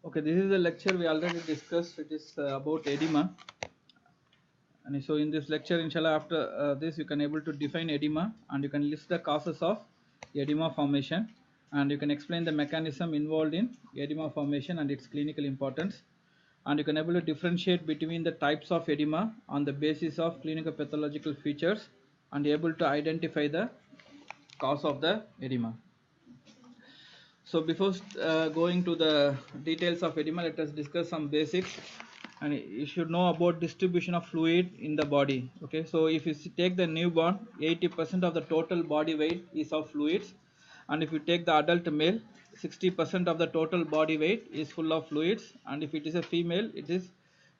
Okay, this is a lecture we already discussed. It is about edema. And so in this lecture, inshallah, after this, you can able to define edema and you can list the causes of edema formation and you can explain the mechanism involved in edema formation and its clinical importance. And you can able to differentiate between the types of edema on the basis of clinical pathological features and able to identify the cause of the edema. So before going to the details of edema, let us discuss some basics. And you should know about distribution of fluid in the body. Okay, so if you take the newborn, 80% of the total body weight is of fluids, and if you take the adult male, 60% of the total body weight is full of fluids, and if it is a female, it is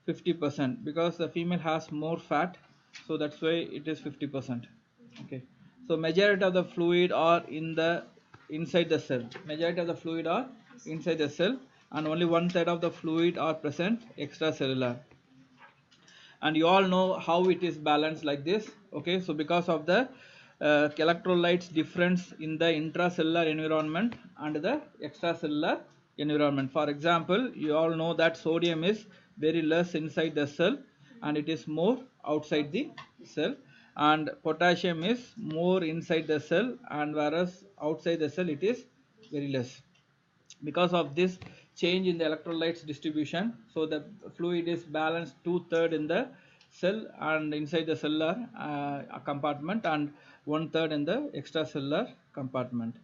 50% because the female has more fat, so that's why it is 50%. Okay, so majority of the fluid are in the inside the cell. Majority of the fluid are inside the cell, and only 1/3 of the fluid are present extracellular. And you all know how it is balanced like this. Okay, so because of the electrolytes difference in the intracellular environment and the extracellular environment. For example, you all know that sodium is very less inside the cell and it is more outside the cell, and potassium is more inside the cell, and whereas outside the cell it is very less. Because of this change in the electrolytes distribution, so the fluid is balanced 2/3 in the cell and inside the cellular compartment and 1/3 in the extracellular compartment.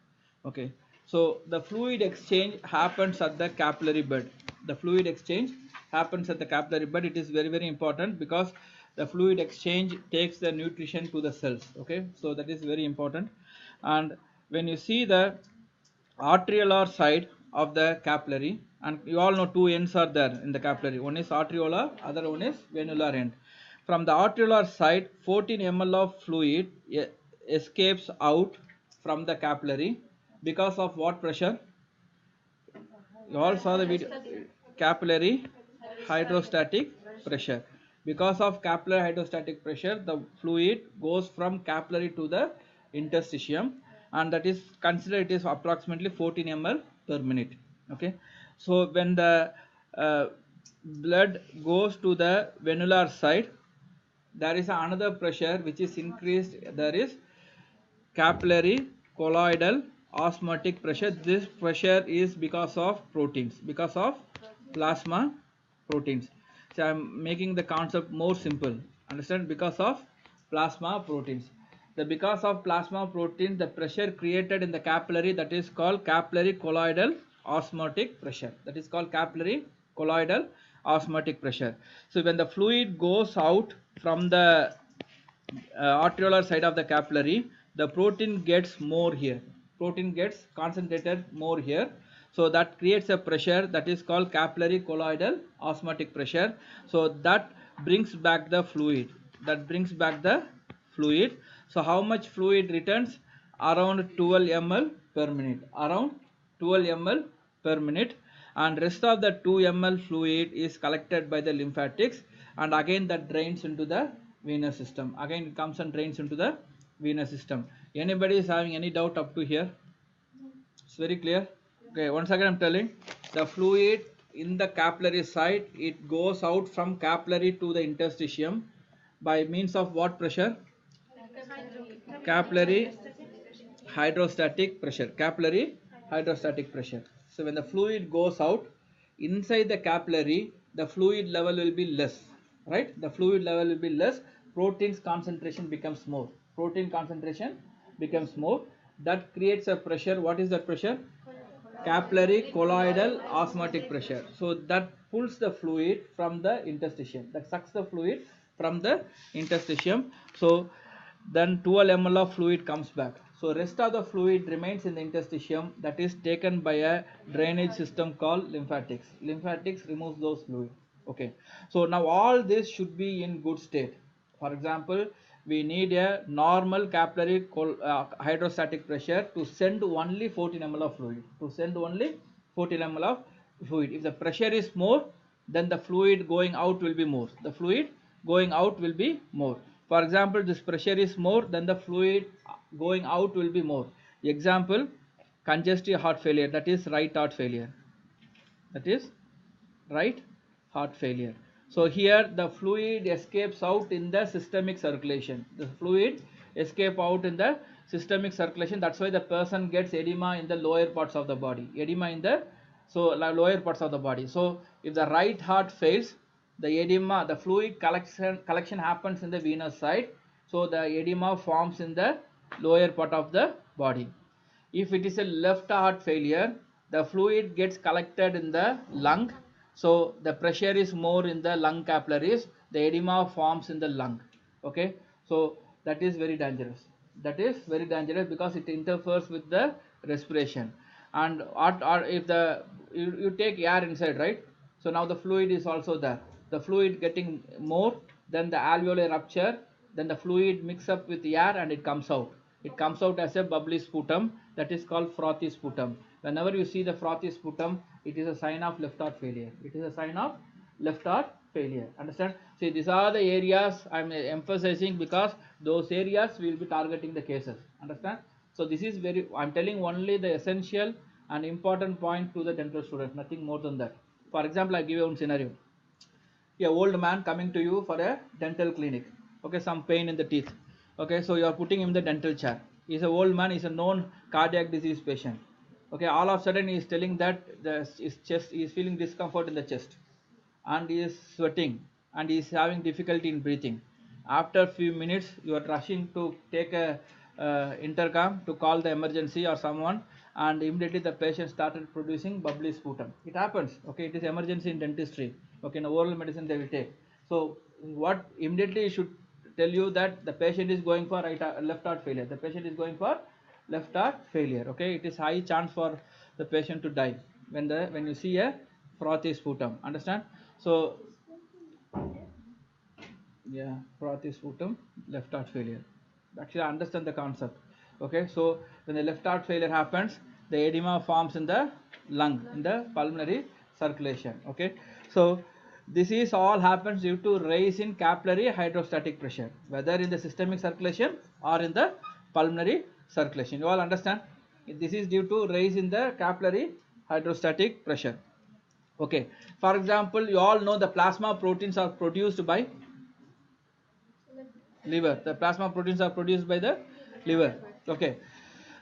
Okay, so the fluid exchange happens at the capillary bed. The fluid exchange happens at the capillary bed. It is very important because the fluid exchange takes the nutrition to the cells. Okay, so that is very important. And when you see the arteriolar side of the capillary, and you all know two ends are there in the capillary. One is arteriolar, other one is venular end. From the arteriolar side, 14 ml of fluid escapes out from the capillary because of what pressure? You all saw the video. Capillary hydrostatic pressure. Because of capillary hydrostatic pressure, the fluid goes from capillary to the interstitium, and that is considered it is approximately 14 ml per minute. Okay, so when the blood goes to the venular side, there is another pressure which is increased. There is capillary colloidal osmotic pressure. This pressure is because of proteins, because of plasma proteins. So I am making the concept more simple. Understand? Because of plasma proteins. Because of plasma protein, the pressure created in the capillary, that is called capillary colloidal osmotic pressure. That is called capillary colloidal osmotic pressure. So when the fluid goes out from the arteriolar side of the capillary, the protein gets more here. Protein gets concentrated more here. So that creates a pressure that is called capillary colloidal osmotic pressure. So that brings back the fluid. That brings back the fluid. So how much fluid returns? Around 12 ml per minute. Around 12 ml per minute. And rest of the 2 ml fluid is collected by the lymphatics, and again that drains into the venous system. Again it comes and drains into the venous system. Anybody is having any doubt up to here? It's very clear. Okay, once again I'm telling, the fluid in the capillary side, it goes out from capillary to the interstitium by means of what pressure? Capillary hydrostatic pressure. Capillary hydrostatic pressure. So when the fluid goes out inside the capillary, the fluid level will be less, right? The fluid level will be less. Protein's concentration becomes more. Protein concentration becomes more. That creates a pressure. What is that pressure? Capillary colloidal osmotic pressure. So that pulls the fluid from the interstitium. That sucks the fluid from the interstitium. So then 12 ml of fluid comes back. So rest of the fluid remains in the interstitium, that is taken by a drainage system called lymphatics. Lymphatics removes those fluid. Okay. So now all this should be in good state. For example, we need a normal capillary hydrostatic pressure to send only 14 ml of fluid. To send only 14 ml of fluid. If the pressure is more, then the fluid going out will be more. The fluid going out will be more. For example, this pressure is more, then the fluid going out will be more. Example, congestive heart failure, that is right heart failure. That is right heart failure. So here the fluid escapes out in the systemic circulation. The fluid escape out in the systemic circulation. That's why the person gets edema in the lower parts of the body. Edema in the lower parts of the body. So if the right heart fails, the edema, the fluid collection happens in the venous side. So the edema forms in the lower part of the body. If it is a left heart failure, the fluid gets collected in the lung, so the pressure is more in the lung capillaries, the edema forms in the lung. Okay, so that is very dangerous. That is very dangerous because it interferes with the respiration. And or if the you take air inside, right? So now the fluid is also there. The fluid getting more, then the alveolar rupture, then the fluid mix up with the air and it comes out. It comes out as a bubbly sputum, that is called frothy sputum. Whenever you see the frothy sputum, it is a sign of left heart failure. It is a sign of left heart failure. Understand? See, these are the areas I am emphasizing because those areas will be targeting the cases. Understand? So this is very, I am telling only the essential and important point to the dental students, nothing more than that. For example, I give you one scenario. A old man coming to you for a dental clinic. Okay, some pain in the teeth. Okay, so you are putting him in the dental chair. He's an old man, he's a known cardiac disease patient. Okay, all of a sudden he is telling that his chest, he is feeling discomfort in the chest, and he is sweating, and he is having difficulty in breathing. After few minutes, you are rushing to take a intercom to call the emergency or someone, and immediately the patient started producing bubbly sputum. It happens. Okay, it is emergency in dentistry. Okay, in oral medicine they will take. So what immediately should tell you that the patient is going for left heart failure. The patient is going for left heart failure. Okay, it is high chance for the patient to die when you see a frothy sputum. Understand? So yeah, frothy sputum, left heart failure. Actually, I understand the concept. Okay, so when the left heart failure happens, the edema forms in the lung, in the pulmonary circulation. Okay, so this is all happens due to rise in capillary hydrostatic pressure, whether in the systemic circulation or in the pulmonary circulation. You all understand? This is due to rise in the capillary hydrostatic pressure. Okay, for example, you all know the plasma proteins are produced by liver. The plasma proteins are produced by the liver. Okay,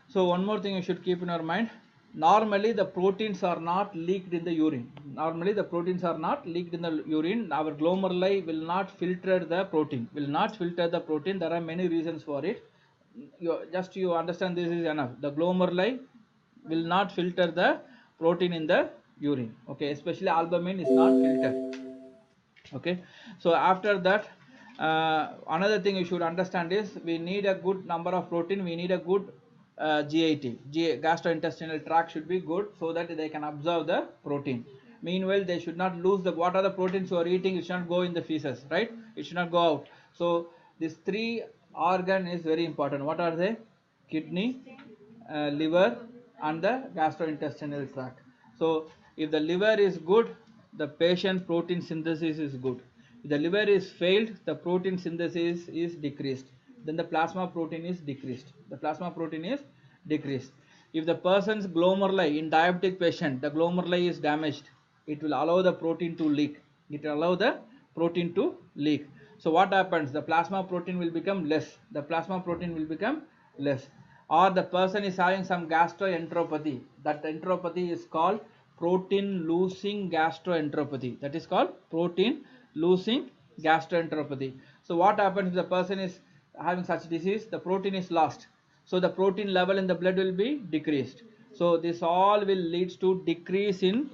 so one more thing you should keep in your mind. Normally the proteins are not leaked in the urine. Normally the proteins are not leaked in the urine. Our glomeruli will not filter the protein. Will not filter the protein. There are many reasons for it. You understand, this is enough. The glomeruli will not filter the protein in the urine. Okay, especially albumin is not filtered. Okay, so after that, another thing you should understand is we need a good number of protein, we need a good gastrointestinal tract should be good so that they can absorb the protein. Meanwhile, they should not lose the, what are the proteins you are eating, it should not go in the feces, right? It should not go out. So these three organ is very important. What are they? Kidney, liver and the gastrointestinal tract. So if the liver is good, the patient protein synthesis is good. If the liver is failed, the protein synthesis is decreased. Then the plasma protein is decreased. The plasma protein is decreased. If the person's glomeruli in diabetic patient, the glomeruli is damaged, it will allow the protein to leak. It will allow the protein to leak. So what happens? The plasma protein will become less. The plasma protein will become less. Or the person is having some gastroenteropathy. That enteropathy is called protein losing gastroenteropathy. That is called protein losing gastroenteropathy. So what happens if the person is having such disease? The protein is lost. So the protein level in the blood will be decreased. So this all will leads to decrease in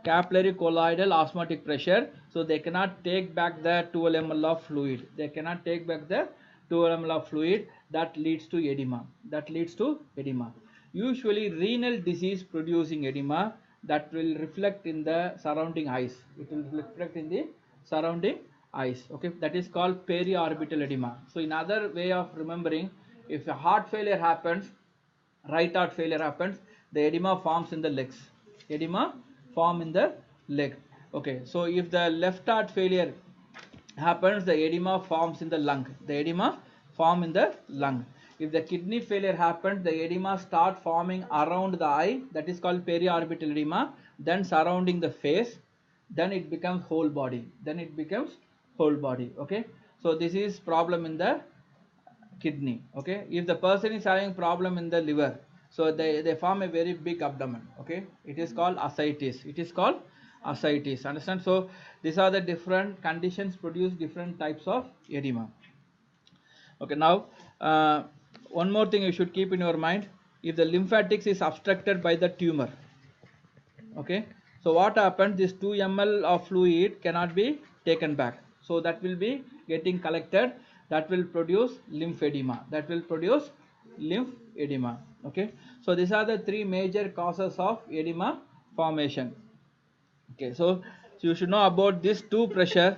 capillary colloidal osmotic pressure. So they cannot take back the 12 ml of fluid. They cannot take back the 12 ml of fluid. That leads to edema. That leads to edema. Usually renal disease producing edema, that will reflect in the surrounding eyes. It will reflect in the surrounding eyes. Okay, that is called periorbital edema. So in other way of remembering, if a heart failure happens, right heart failure happens, the edema forms in the legs. Edema form in the leg. Okay, so if the left heart failure happens, the edema forms in the lung. The edema form in the lung. If the kidney failure happens, the edema start forming around the eye, that is called periorbital edema, then surrounding the face, then it becomes whole body, okay. So this is problem in the kidney, okay. If the person is having problem in the liver, so they form a very big abdomen, okay. It is called ascites, understand. So these are the different conditions produce different types of edema. Okay, now one more thing you should keep in your mind: if the lymphatics is obstructed by the tumor, okay, so what happens, this 2 ml of fluid cannot be taken back, so that will be getting collected, that will produce lymphedema, okay. So these are the 3 major causes of edema formation, okay. So you should know about these 2 pressure,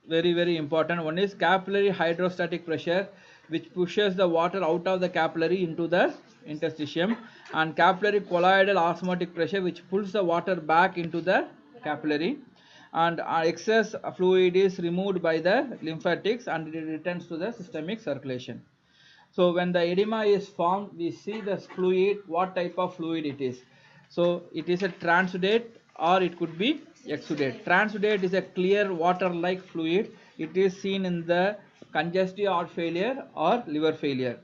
very important. One is capillary hydrostatic pressure, which pushes the water out of the capillary into the interstitium, and capillary colloidal osmotic pressure, which pulls the water back into the capillary, and excess fluid is removed by the lymphatics and it returns to the systemic circulation. So when the edema is formed, we see the fluid, what type of fluid it is. So it is a transudate or it could be exudate. Transudate is a clear water-like fluid. It is seen in the congestive heart failure or liver failure.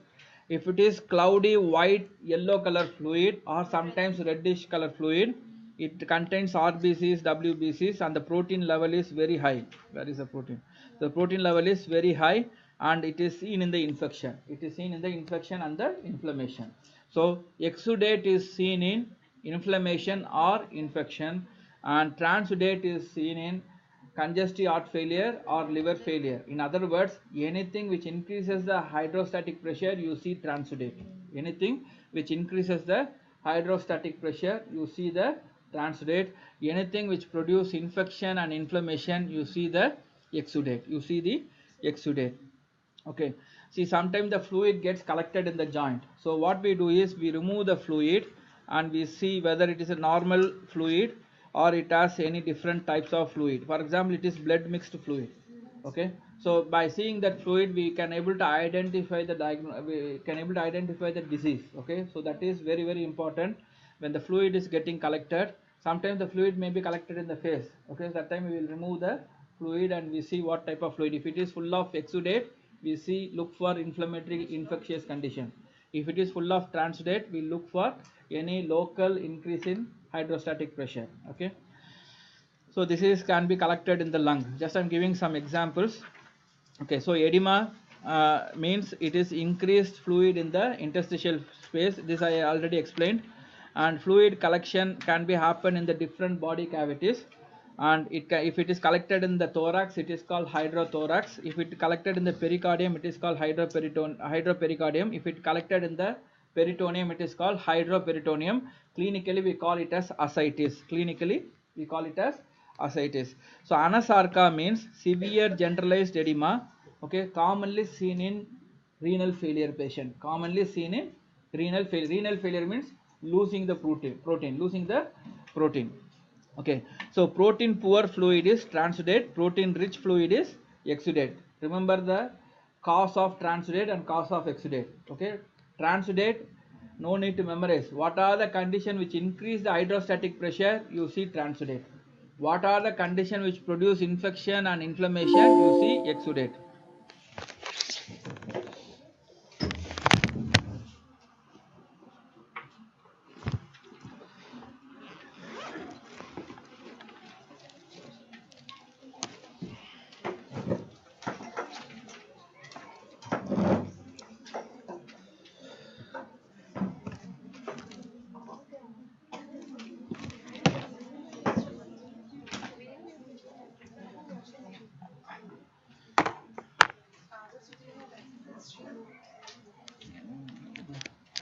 If it is cloudy white yellow color fluid or sometimes reddish color fluid, it contains RBCs, WBCs, and the protein level is very high. Where is the protein? The protein level is very high, and it is seen in the infection. It is seen in the infection and the inflammation. So exudate is seen in inflammation or infection, and transudate is seen in congestive heart failure or liver failure. In other words, anything which increases the hydrostatic pressure, you see transudate. Anything which increases the hydrostatic pressure, you see the transudate. Anything which produce infection and inflammation, you see the exudate. Okay, see, sometimes the fluid gets collected in the joint. So what we do is we remove the fluid and we see whether it is a normal fluid or it has any different types of fluid. For example, it is blood mixed fluid, okay. So by seeing that fluid, we can able to identify the disease, okay. So that is very important. When the fluid is getting collected, sometimes the fluid may be collected in the face, okay. So that time we will remove the fluid and we see what type of fluid. If it is full of exudate, we look for inflammatory infectious condition. If it is full of transudate, we look for any local increase in hydrostatic pressure, okay. So this is can be collected in the lung. Just I'm giving some examples, okay. So edema means it is increased fluid in the interstitial space. This I already explained. And fluid collection can be happen in the different body cavities, and if it is collected in the thorax, it is called hydrothorax. If it collected in the pericardium, it is called hydropericardium. If it collected in the peritoneum, it is called hydroperitoneum. Clinically we call it as ascites. So anasarca means severe generalized edema, okay, commonly seen in renal failure patient. Renal failure means losing the protein. Okay, so protein poor fluid is transudate, protein rich fluid is exudate. Remember the cause of transudate and cause of exudate, okay. Transudate, no need to memorize. What are the conditions which increase the hydrostatic pressure? You see transudate. What are the conditions which produce infection and inflammation? You see exudate.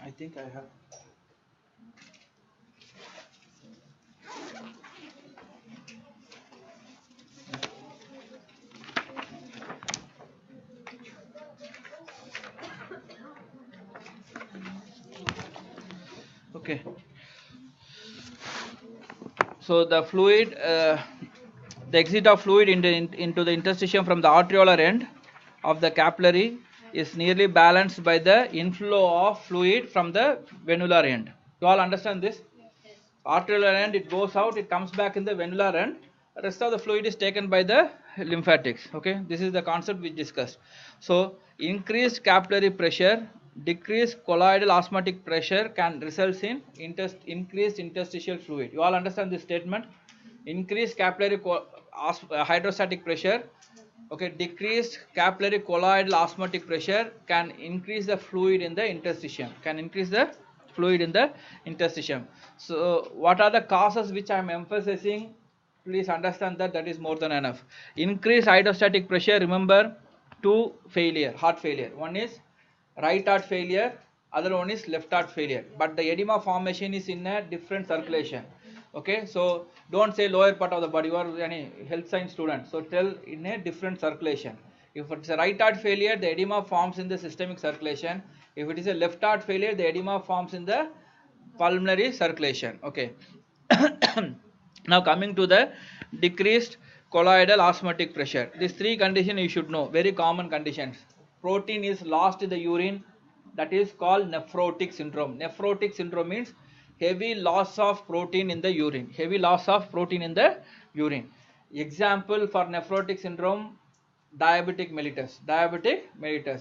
I think I have. Okay. So the fluid, the exit of fluid into the interstitium from the arteriolar end of the capillary is nearly balanced by the inflow of fluid from the venular end. You all understand this? Arterial end, it goes out, it comes back in the venular end. The rest of the fluid is taken by the lymphatics. Okay, this is the concept we discussed. So increased capillary pressure, decreased colloidal osmotic pressure can result in increased interstitial fluid. You all understand this statement? Increased capillary hydrostatic pressure, okay, decreased capillary colloidal osmotic pressure can increase the fluid in the interstitium, So what are the causes which I am emphasizing? Please understand that that is more than enough. Increased hydrostatic pressure, remember, two heart failure. One is right heart failure, other one is left heart failure, but the edema formation is in a different circulation. Okay, so don't say lower part of the body. You are any health science student, so tell in a different circulation. If it's a right heart failure, the edema forms in the systemic circulation. If it is a left heart failure, the edema forms in the pulmonary circulation. Okay. Now coming to the decreased colloidal osmotic pressure, these three conditions you should know, very common conditions. Protein is lost in the urine, that is called nephrotic syndrome. Nephrotic syndrome means heavy loss of protein in the urine. Example for nephrotic syndrome, diabetic mellitus.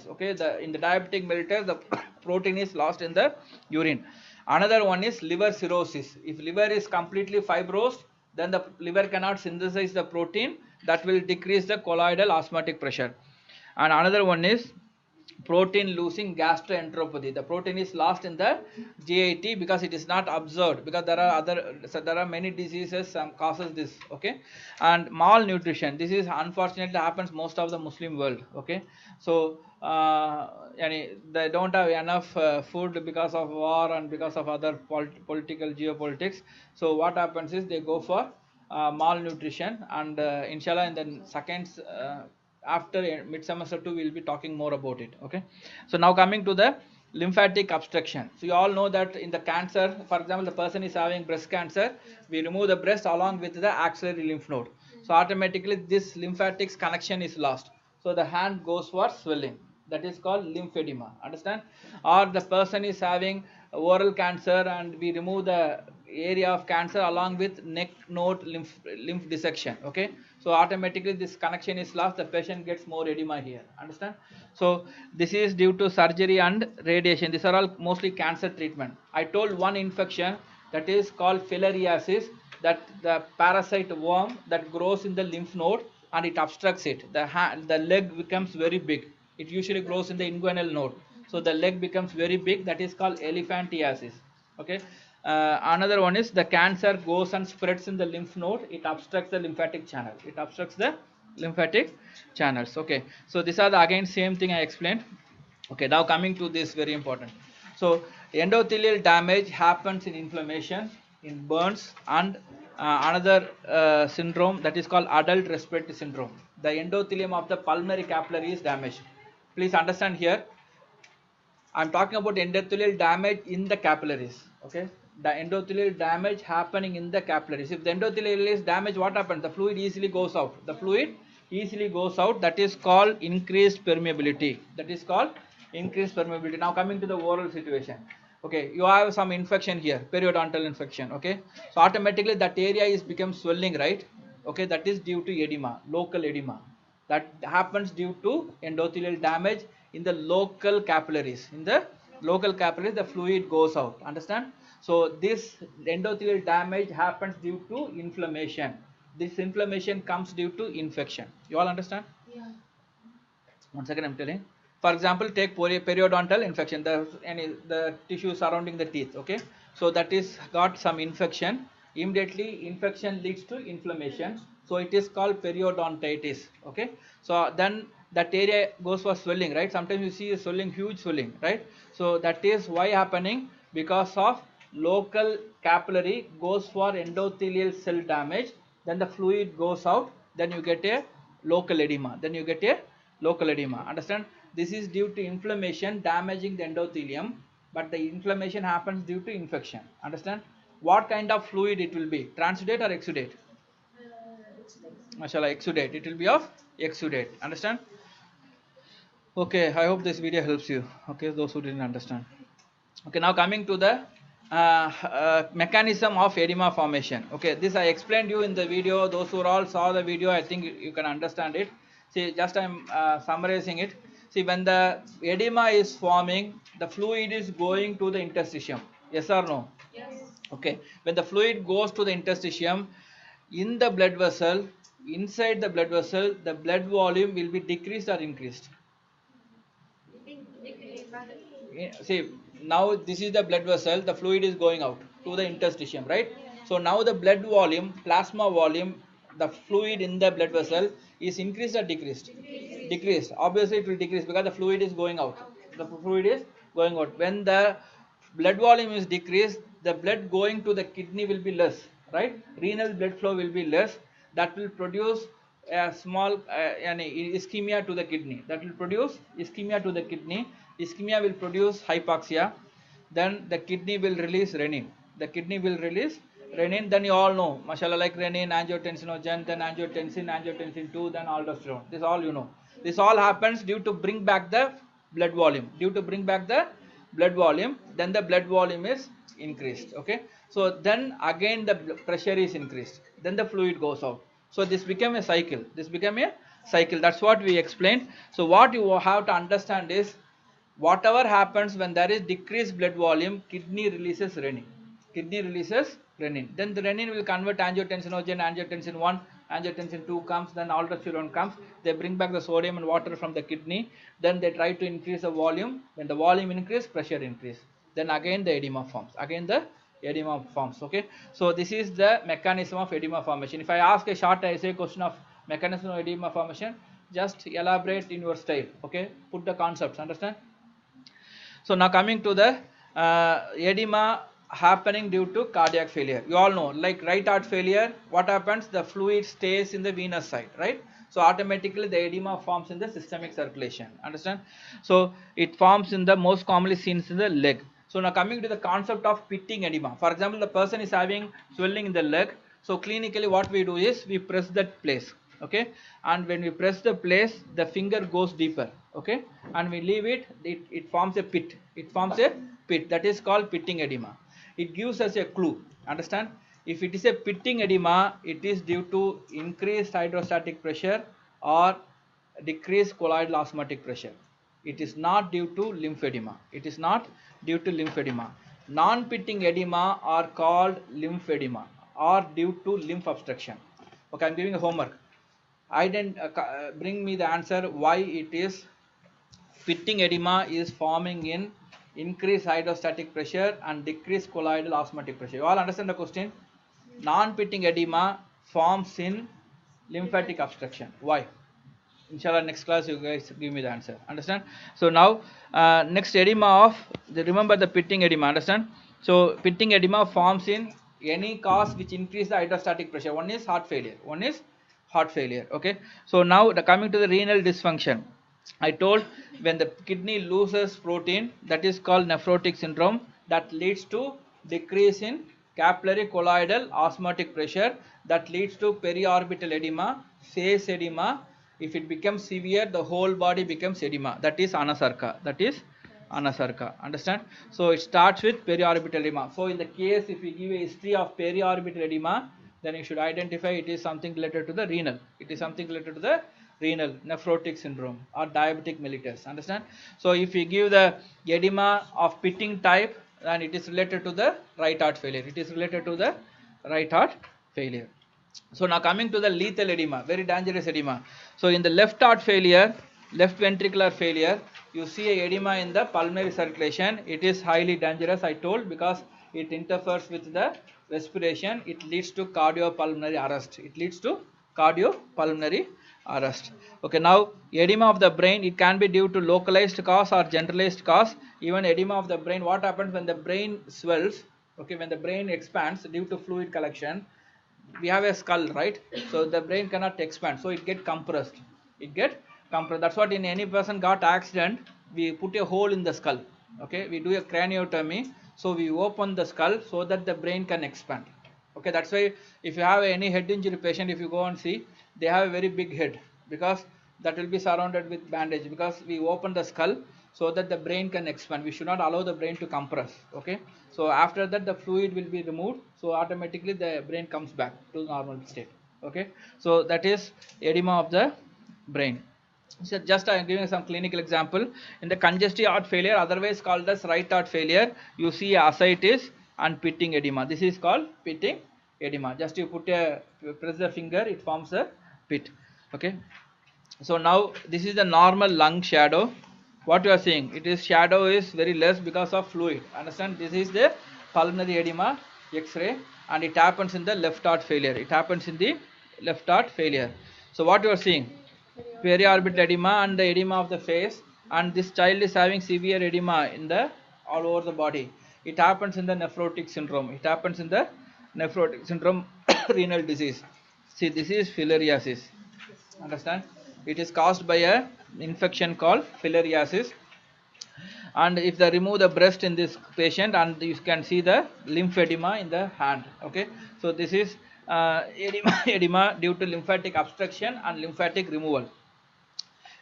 Okay, in the diabetic mellitus, the protein is lost in the urine. Another one is liver cirrhosis. If liver is completely fibrosed, then the liver cannot synthesize the protein, that will decrease the colloidal osmotic pressure. And another one is protein losing gastroenteropathy. The protein is lost in the GIT because it is not absorbed, because there are many diseases causes this. Okay, and malnutrition, this is unfortunately happens most of the Muslim world. Okay, so they don't have enough food because of war and because of other political geopolitics. So what happens is they go for malnutrition, and inshallah in the second after mid semester 2 we will be talking more about it. Okay, so now coming to the lymphatic obstruction. So you all know that in the cancer, for example, the person is having breast cancer, we remove the breast along with the axillary lymph node, so automatically this lymphatics connection is lost, so the hand goes for swelling, that is called lymphedema. Understand? Or the person is having oral cancer and we remove the area of cancer along with neck node lymph dissection. Okay, so automatically this connection is lost, the patient gets more edema here. Understand? So this is due to surgery and radiation. These are all mostly cancer treatment. I told one infection, that is called filariasis, that the parasite worm that grows in the lymph node and it obstructs it. The leg becomes very big. It usually grows in the inguinal node, so the leg becomes very big, that is called elephantiasis. Okay, another one is the cancer goes and spreads in the lymph node, it obstructs the lymphatic channels. Okay, so these are the again same thing I explained. Okay, now coming to this very important. So endothelial damage happens in inflammation, in burns, and another syndrome, that is called adult respiratory syndrome. The endothelium of the pulmonary capillary is damaged. Please understand here, I'm talking about endothelial damage in the capillaries. Okay, the endothelial damage happening in the capillaries. If the endothelial is damaged, what happens? The fluid easily goes out. That is called increased permeability. Now coming to the oral situation. Okay, you have some infection here, periodontal infection. Okay, so automatically that area is become swelling, right? Okay, that is due to edema, local edema. That happens due to endothelial damage in the local capillaries. The fluid goes out. Understand? So this endothelial damage happens due to inflammation. This inflammation comes due to infection. You all understand? Yeah. Once again I'm telling. For example, take periodontal infection, the tissue surrounding the teeth. Okay, so that is got some infection. Immediately infection leads to inflammation, so it is called periodontitis. Okay, so then that area goes for swelling, right? Sometimes you see a swelling, huge swelling, right? So that is why happening, because of local capillary goes for endothelial cell damage, then the fluid goes out, then you get a local edema. Understand? This is due to inflammation damaging the endothelium, but the inflammation happens due to infection. Understand? What kind of fluid it will be? Transudate or exudate? Mashallah, exudate. It will be of exudate. Understand? Okay, I hope this video helps you. Okay, those who didn't understand. Okay, now coming to the mechanism of edema formation. Okay, this I explained you in the video. Those who all saw the video, I think you can understand it. See, just I'm summarizing it. See, when the edema is forming, the fluid is going to the interstitium. Yes or no? Yes. Okay, when the fluid goes to the interstitium, in the blood vessel, inside the blood vessel, the blood volume will be decreased or increased. Decrease. See, now this is the blood vessel, the fluid is going out to the interstitium, right? So now the blood volume, plasma volume, the fluid in the blood vessel is increased or decreased? Decreased. Obviously it will decrease because the fluid is going out. The fluid is going out. When the blood volume is decreased, the blood going to the kidney will be less, right? Renal blood flow will be less. That will produce a small ischemia to the kidney. That will produce ischemia to the kidney. Ischemia will produce hypoxia. Then the kidney will release renin. The kidney will release renin. Then you all know, mashallah, like renin, angiotensinogen, then angiotensin, angiotensin 2, then aldosterone. This all you know. This all happens due to bring back the blood volume. Due to bring back the blood volume, then the blood volume is increased. Okay, so then again the pressure is increased. Then the fluid goes out. So this became a cycle. This became a cycle. That's what we explained. So what you have to understand is, whatever happens when there is decreased blood volume, kidney releases renin. Kidney releases renin. Then the renin will convert angiotensinogen, angiotensin 1, angiotensin 2 comes, then aldosterone comes. They bring back the sodium and water from the kidney. Then they try to increase the volume. When the volume increase, pressure increase. Then again the edema forms. Again the edema forms. Okay. So this is the mechanism of edema formation. If I ask a short essay question of mechanism of edema formation, just elaborate in your style. Okay. Put the concepts. Understand? So now coming to the edema happening due to cardiac failure. You all know, like right heart failure, what happens? The fluid stays in the venous side, right? So automatically the edema forms in the systemic circulation. Understand? So it forms in the most commonly seen in the leg. So now coming to the concept of pitting edema. For example, the person is having swelling in the leg. So clinically what we do is we press that place. Okay, and when we press the place, the finger goes deeper. Okay, and we leave it, it forms a pit. It forms a pit, that is called pitting edema. It gives us a clue. Understand? If it is a pitting edema, it is due to increased hydrostatic pressure or decreased colloidal osmotic pressure. It is not due to lymphedema. It is not due to lymphedema. Non-pitting edema are called lymphedema or due to lymph obstruction. Okay, I'm giving a homework. Bring me the answer why it is pitting edema is forming in increased hydrostatic pressure and decreased colloidal osmotic pressure. You all understand the question? Non-pitting edema forms in lymphatic obstruction. Why? Inshallah, next class you guys give me the answer. Understand? So now next edema of remember the pitting edema. Understand? So pitting edema forms in any cause which increase the hydrostatic pressure. One is heart failure. One is heart failure. Okay. So now coming to the renal dysfunction. I told when the kidney loses protein, that is called nephrotic syndrome, that leads to decrease in capillary colloidal osmotic pressure, that leads to periorbital edema, face edema. If it becomes severe, the whole body becomes edema. That is anasarca. That is anasarca. Understand? So it starts with periorbital edema. So in the case if we give a history of periorbital edema, then you should identify it is something related to the renal. It is something related to the renal nephrotic syndrome or diabetic mellitus. Understand? So if we give the edema of pitting type, then it is related to the right heart failure. It is related to the right heart failure. So now coming to the lethal edema, very dangerous edema. So in the left heart failure, left ventricular failure, you see a edema in the pulmonary circulation. It is highly dangerous, I told, because it interferes with the respiration. It leads to cardiopulmonary arrest. It leads to cardiopulmonary arrest. Okay, now edema of the brain, it can be due to localized cause or generalized cause. Even edema of the brain, what happens when the brain swells? Okay, when the brain expands due to fluid collection, we have a skull, right? So the brain cannot expand, so it get compressed. That's what in any person got accident, we put a hole in the skull. Okay, we do a craniotomy, so we open the skull so that the brain can expand. Okay, that's why if you have any head injury patient, if you go and see, they have a very big head because that will be surrounded with bandage, because we open the skull so that the brain can expand. We should not allow the brain to compress. Okay, so after that the fluid will be removed, so automatically the brain comes back to normal state. Okay, so that is edema of the brain. So just I am giving some clinical example. In the congestive heart failure, otherwise called as right heart failure, you see ascites and pitting edema. This is called pitting edema. Just you press the finger, it forms a pit. Okay. So now this is the normal lung shadow. What you are seeing, it is shadow is very less because of fluid. Understand? This is the pulmonary edema X-ray, and it happens in the left heart failure. It happens in the left heart failure. So what you are seeing, periorbital edema and the edema of the face, and this child is having severe edema in the all over the body. It happens in the nephrotic syndrome. It happens in the nephrotic syndrome renal disease. See, this is filariasis. Understand? It is caused by a infection called filariasis. And if they remove the breast in this patient, and you can see the lymphedema in the hand. Okay, so this is edema due to lymphatic obstruction and lymphatic removal,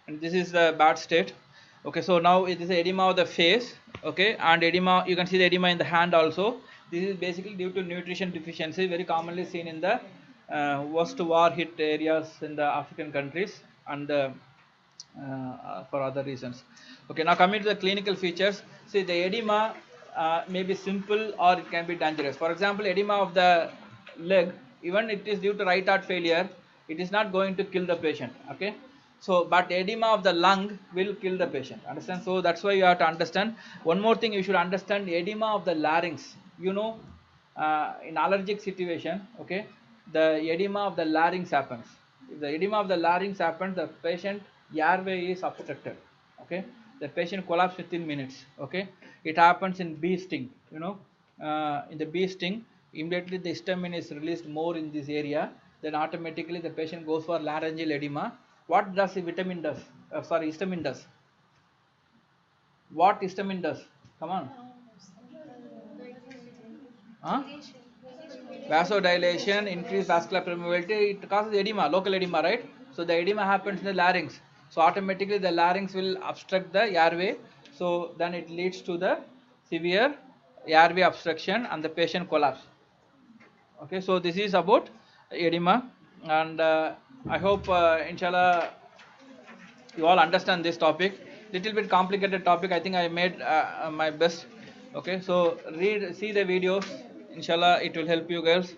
and this is the bad state. Okay, so now it is edema of the face. Okay, and edema, you can see the edema in the hand also. This is basically due to nutrition deficiency, very commonly seen in the worst war hit areas in the African countries, and for other reasons. Okay, now coming to the clinical features. See, the edema may be simple or it can be dangerous. For example, edema of the leg, even it is due to right heart failure, it is not going to kill the patient. Okay, so but edema of the lung will kill the patient. Understand? So that's why you have to understand. One more thing you should understand: edema of the larynx. You know, in allergic situation, okay, the edema of the larynx happens. If the edema of the larynx happens, the patient airway is obstructed. Okay, the patient collapses within minutes. Okay, it happens in bee sting. You know, in the bee sting, immediately the histamine is released more in this area, then automatically the patient goes for laryngeal edema. What does the vitamin does? Histamine does. What histamine does? Come on. Huh? Vasodilation, increased vascular permeability, it causes edema, local edema, right? So the edema happens in the larynx. So automatically the larynx will obstruct the airway. So then it leads to the severe airway obstruction and the patient collapse. Okay, so this is about edema, and I hope inshallah you all understand this topic. Little bit complicated topic. I think I made my best. Okay, so see the videos. Inshallah, it will help you girls.